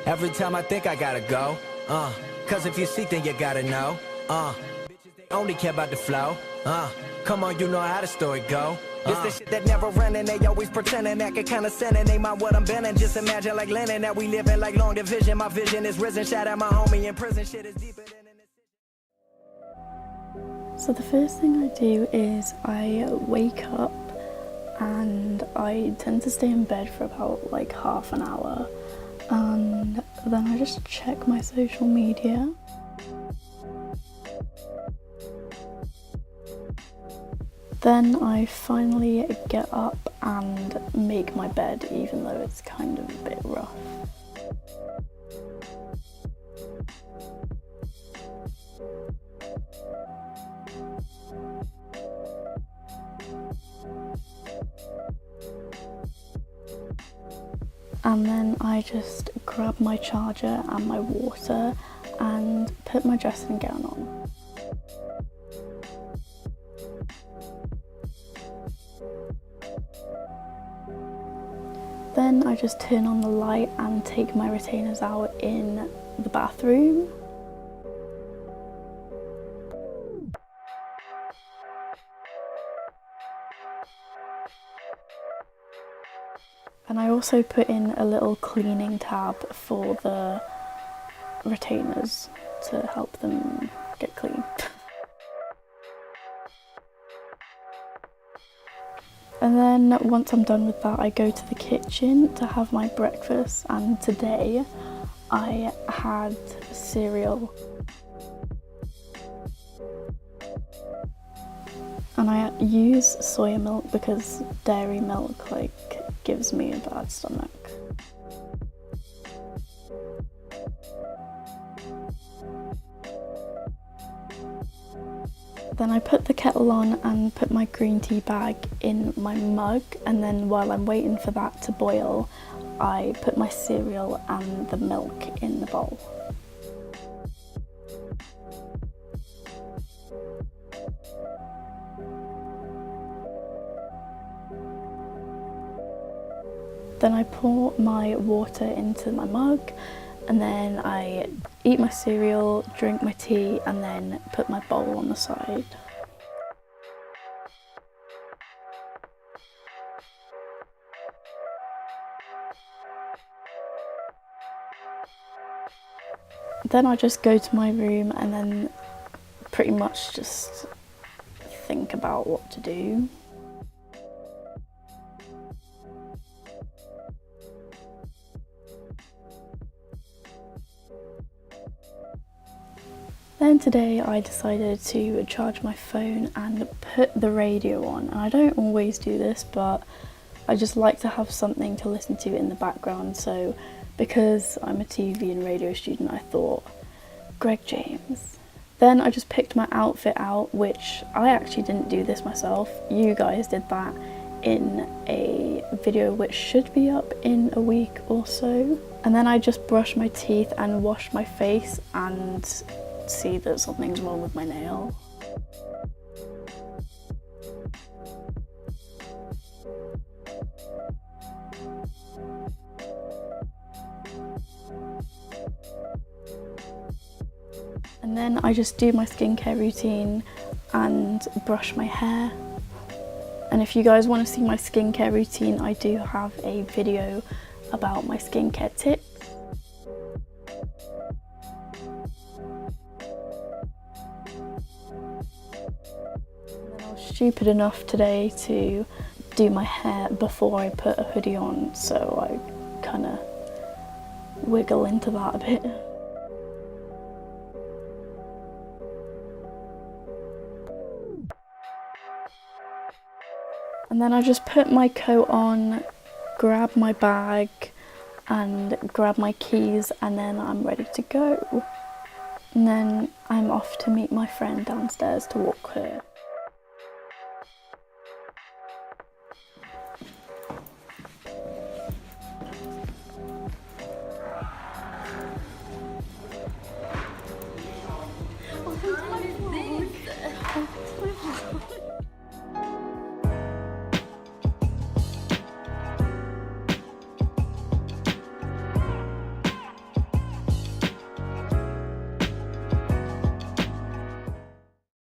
Every time I think I gotta go, cause if you seek then you gotta know, bitches they only care about the flow, come on, you know how the story go. This the shit that never running, they always pretending, acting kinda sinning, they mind what I'm bending, just imagine like Lennon, that we living like long division, my vision is risen, shout out my homie in prison, shit is deeper than So the first thing I do is I wake up and I tend to stay in bed for about like half an hour, and then I just check my social media. Then I finally get up and make my bed, even though it's kind of a bit rough. And then I just grab my charger and my water and put my dressing gown on. Then I just turn on the light and take my retainers out in the bathroom. And I also put in a little cleaning tab for the retainers to help them get clean. And then once I'm done with that, I go to the kitchen to have my breakfast, and today I had cereal. And I use soya milk because dairy milk gives me a bad stomach. Then I put the kettle on and put my green tea bag in my mug, and then while I'm waiting for that to boil, I put my cereal and the milk in the bowl. Then I pour my water into my mug, and then I eat my cereal, drink my tea, and then put my bowl on the side. Then I just go to my room and then pretty much just think about what to do. Then today I decided to charge my phone and put the radio on. And I don't always do this, but I just like to have something to listen to in the background. So because I'm a TV and radio student, I thought, Greg James. Then I just picked my outfit out, which I actually didn't do this myself. You guys did that in a video which should be up in a week or so. And then I just brushed my teeth and washed my face and see that something's wrong with my nail. And then I just do my skincare routine and brush my hair. And if you guys want to see my skincare routine, I do have a video about my skincare tips. Stupid enough today to do my hair before I put a hoodie on, so I kind of wiggle into that a bit. And then I just put my coat on, grab my bag and grab my keys, and then I'm ready to go. And then I'm off to meet my friend downstairs to walk her.